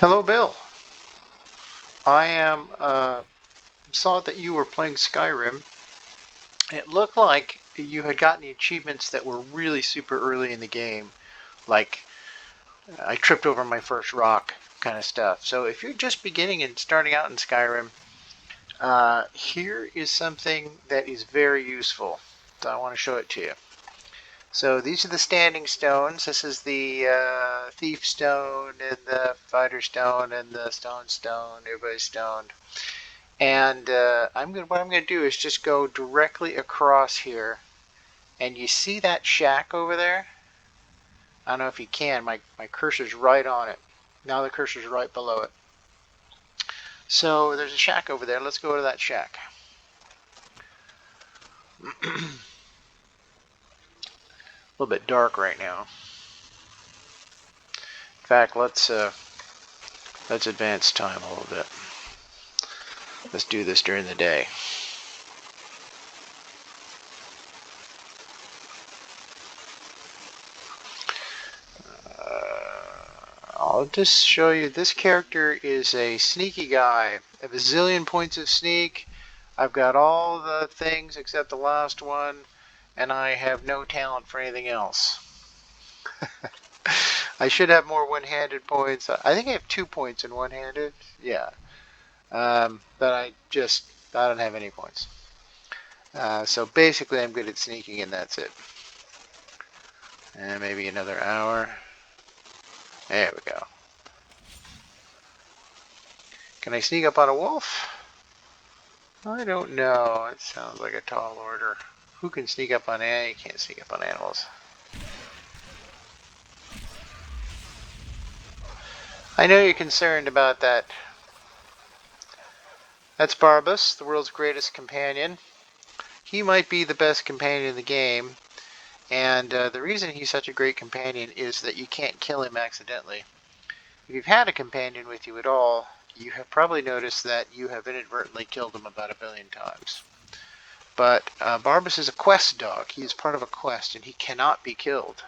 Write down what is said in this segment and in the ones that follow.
Hello, Bill. I am saw that you were playing Skyrim. It looked like you had gotten the achievements that were really super early in the game, like I tripped over my first rock kind of stuff. So if you're just beginning and starting out in Skyrim, here is something that is very useful. So I want to show it to you. So these are the standing stones. This is the thief stone and the fighter stone and the stone. Everybody's stoned. And what I'm going to do is just go directly across here. And you see that shack over there? I don't know if you can. My cursor's right on it. Now the cursor's right below it. So there's a shack over there. Let's go to that shack. A little bit dark right now. In fact, let's advance time a little bit. Let's do this during the day. I'll just show you, this character is a sneaky guy. I have a zillion points of sneak. I've got all the things except the last one, and I have no talent for anything else. I should have more one-handed points. I think I have 2 points in one-handed. Yeah. But I don't have any points. So basically I'm good at sneaking, and that's it. And maybe another hour. There we go. Can I sneak up on a wolf? I don't know. It sounds like a tall order. Who can sneak up on animals? You can't sneak up on animals. I know you're concerned about that. That's Barbas, the world's greatest companion. He might be the best companion in the game, and the reason he's such a great companion is that you can't kill him accidentally. If you've had a companion with you at all, you have probably noticed that you have inadvertently killed him about 1 billion times. But Barbas is a quest dog. He is part of a quest, and he cannot be killed.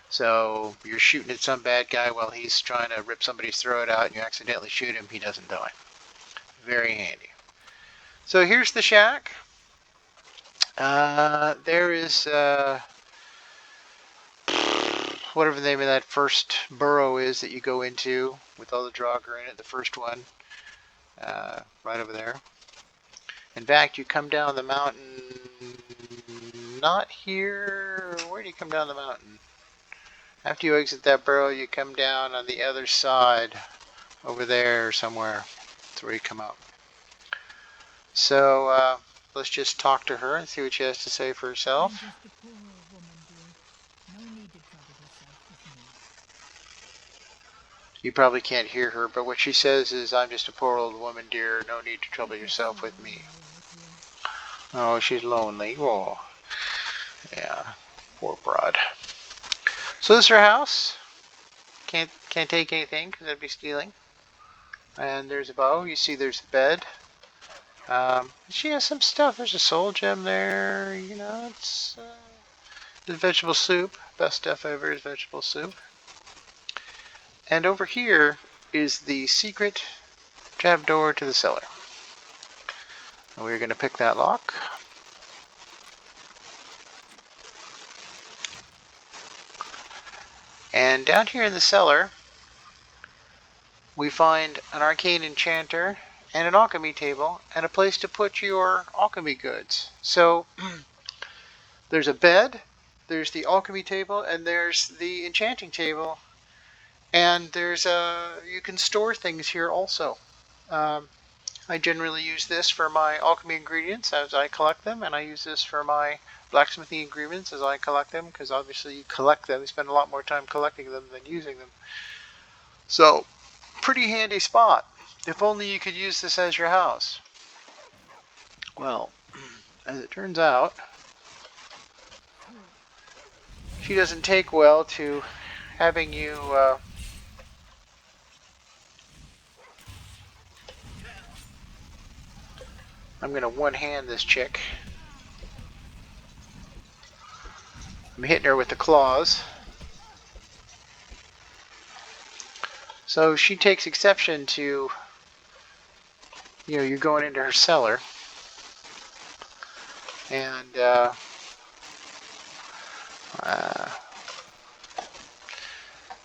So you're shooting at some bad guy while he's trying to rip somebody's throat out, and you accidentally shoot him, he doesn't die. Very handy. So here's the shack. There is whatever the name of that first burrow is that you go into with all the Draugr in it, the first one, right over there. In fact, you come down the mountain, not here. Where do you come down the mountain? After you exit that burrow, you come down on the other side, over there somewhere. That's where you come out. So let's just talk to her and see what she has to say for herself. You probably can't hear her, but what she says is, I'm just a poor old woman, dear. No need to trouble yourself with me. Oh, she's lonely. Oh, yeah, poor broad. So this is her house. Can't take anything because that'd be stealing. And there's a bow. You see, there's a bed. She has some stuff. There's a soul gem there. You know, it's vegetable soup. Best stuff ever is vegetable soup. And over here is the secret trapdoor to the cellar. And we're going to pick that lock. And down here in the cellar, we find an arcane enchanter and an alchemy table and a place to put your alchemy goods. So there's a bed, there's the alchemy table, and there's the enchanting table. And there's you can store things here also. I generally use this for my alchemy ingredients as I collect them, and I use this for my blacksmithing ingredients as I collect them, because obviously you collect them, you spend a lot more time collecting them than using them. So, pretty handy spot. If only you could use this as your house. Well, as it turns out, she doesn't take well to having you I'm going to one-hand this chick. I'm hitting her with the claws. So she takes exception to, you going into her cellar, and uh,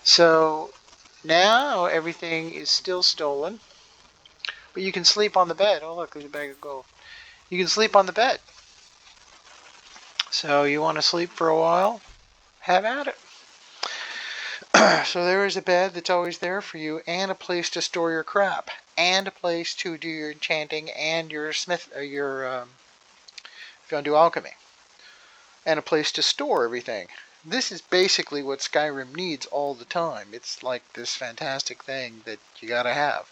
so now everything is still stolen, but you can sleep on the bed. Oh, look, there's a bag of gold. You can sleep on the bed. So you want to sleep for a while? Have at it. So there is a bed that's always there for you, and a place to store your crap, and a place to do your enchanting and your smith, if you want to do alchemy, and a place to store everything. This is basically what Skyrim needs all the time. It's like this fantastic thing that you gotta have.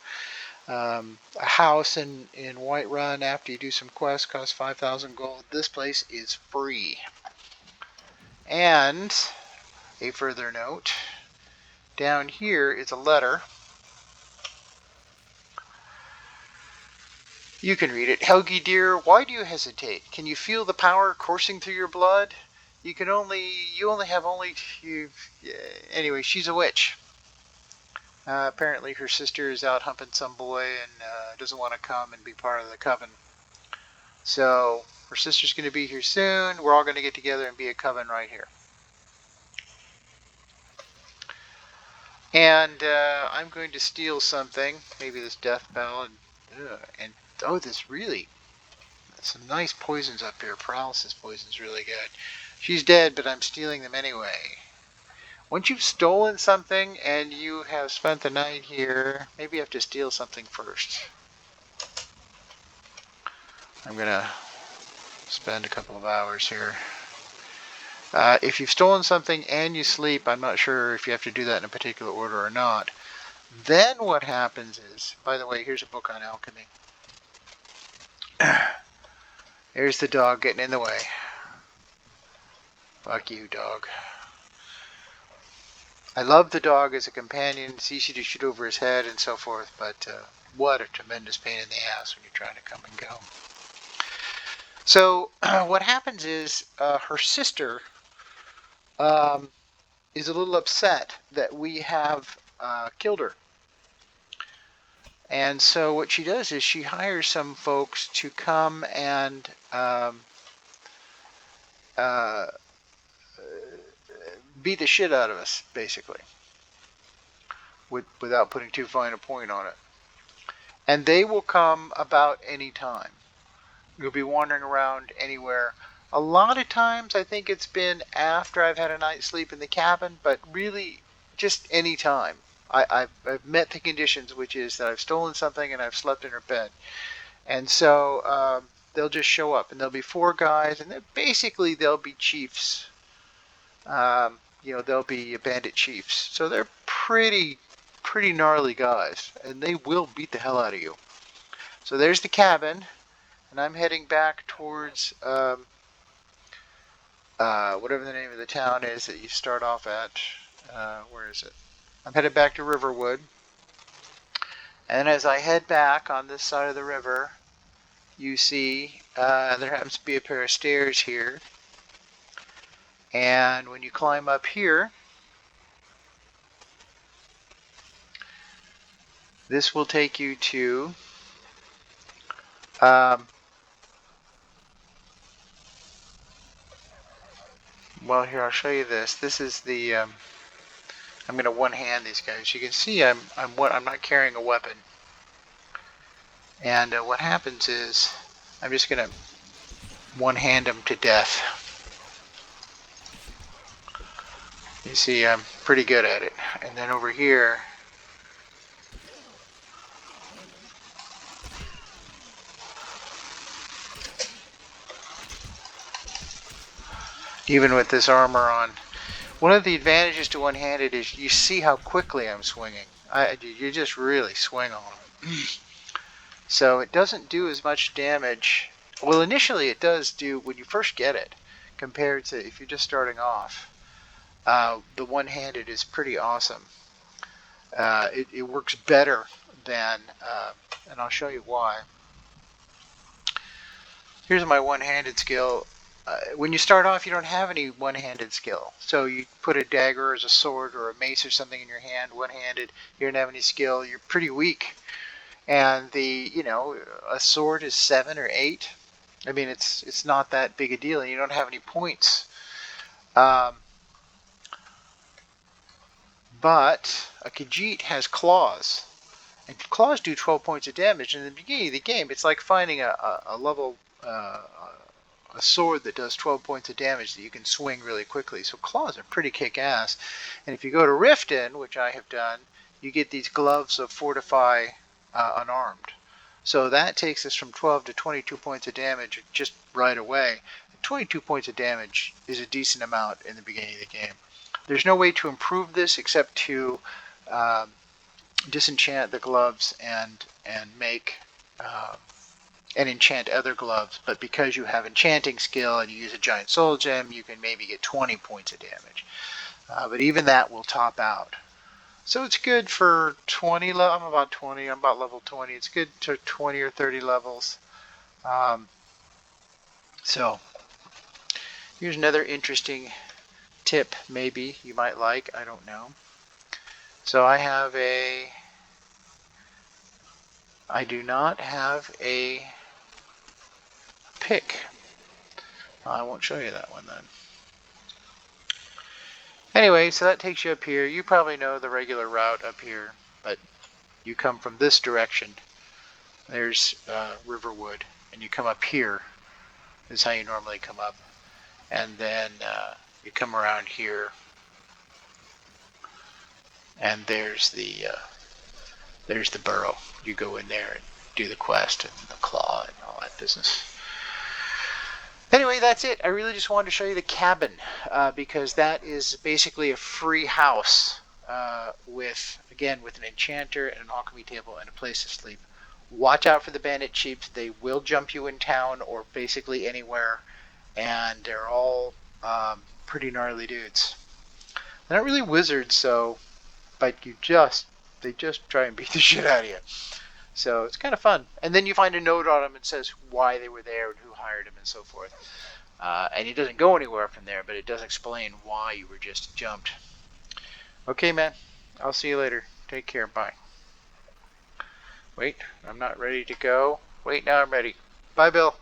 A house in Whiterun after you do some quests costs 5,000 gold. This place is free. And a further note, down here is a letter. You can read it. Helgi dear, why do you hesitate? Can you feel the power coursing through your blood? You anyway, she's a witch. Apparently her sister is out humping some boy and doesn't want to come and be part of the coven. So her sister's going to be here soon. We're all going to get together and be a coven right here. And I'm going to steal something, maybe this death bell, and oh, this really, some nice poisons up here. Paralysis poison's really good. She's dead, but I'm stealing them anyway. Once you've stolen something and you have spent the night here, maybe you have to steal something first. I'm going to spend a couple of hours here. If you've stolen something and you sleep, I'm not sure if you have to do that in a particular order or not. Then what happens is, by the way, here's a book on alchemy. There's the dog getting in the way. Fuck you, dog. I love the dog as a companion. It's easy to shoot over his head and so forth, but what a tremendous pain in the ass when you're trying to come and go. So what happens is her sister is a little upset that we have killed her. And so what she does is she hires some folks to come and beat the shit out of us, basically, without putting too fine a point on it. And they will come about any time. You'll be wandering around anywhere. A lot of times I think it's been after I've had a night's sleep in the cabin, but really just any time. I've met the conditions, which is that I've stolen something and I've slept in her bed. And so they'll just show up, and there'll be 4 guys, and they'll be chiefs. They'll be bandit chiefs. So they're pretty gnarly guys, and they will beat the hell out of you. So there's the cabin, and I'm heading back towards whatever the name of the town is that you start off at. Where is it? I'm headed back to Riverwood. And as I head back on this side of the river, you see there happens to be a pair of stairs here. And when you climb up here, this will take you to well, here, I'll show you this. This is the I'm going to one-hand these guys. You can see I'm not carrying a weapon. And what happens is I'm just going to one-hand them to death. You see, I'm pretty good at it. And then over here, even with this armor on, one of the advantages to one-handed is you see how quickly I'm swinging. You just really swing on them. So it doesn't do as much damage. Well, initially it does do when you first get it, compared to if you're just starting off. The one-handed is pretty awesome. It works better than, and I'll show you why. Here's my one-handed skill. when you start off, you don't have any one-handed skill. So you put a dagger as a sword or a mace or something in your hand, one-handed. You don't have any skill. You're pretty weak. And a sword is 7 or 8. I mean, it's not that big a deal, and you don't have any points. Um, but a Khajiit has claws, and claws do 12 points of damage. And in the beginning of the game, it's like finding a level a sword that does 12 points of damage that you can swing really quickly. So claws are pretty kick-ass. And if you go to Riften, which I have done, you get these gloves of Fortify Unarmed. So that takes us from 12 to 22 points of damage just right away. 22 points of damage is a decent amount in the beginning of the game. There's no way to improve this except to disenchant the gloves and make and enchant other gloves. But because you have enchanting skill and you use a giant soul gem, you can maybe get 20 points of damage. But even that will top out. So it's good for 20. I'm about 20. I'm about level 20. It's good to 20 or 30 levels. So here's another interesting tip maybe you might like. I don't know. So I do not have a pick. I won't show you that one then. Anyway, so that takes you up here. You probably know the regular route up here, but you come from this direction. There's Riverwood, and you come up here. This is how you normally come up. And then you come around here, and there's the burrow. You go in there and do the quest and the claw and all that business. Anyway, that's it. I really just wanted to show you the cabin because that is basically a free house with an enchanter and an alchemy table and a place to sleep. Watch out for the bandit chiefs. They will jump you in town or basically anywhere, and they're all pretty gnarly dudes. They're not really wizards, but they just try and beat the shit out of you. So it's kind of fun. And then you find a note on them that says why they were there and who hired them and so forth. And it doesn't go anywhere from there, but it does explain why you were just jumped. Okay, man. I'll see you later. Take care. Bye. Wait, I'm not ready to go. Wait, now I'm ready. Bye, Bill.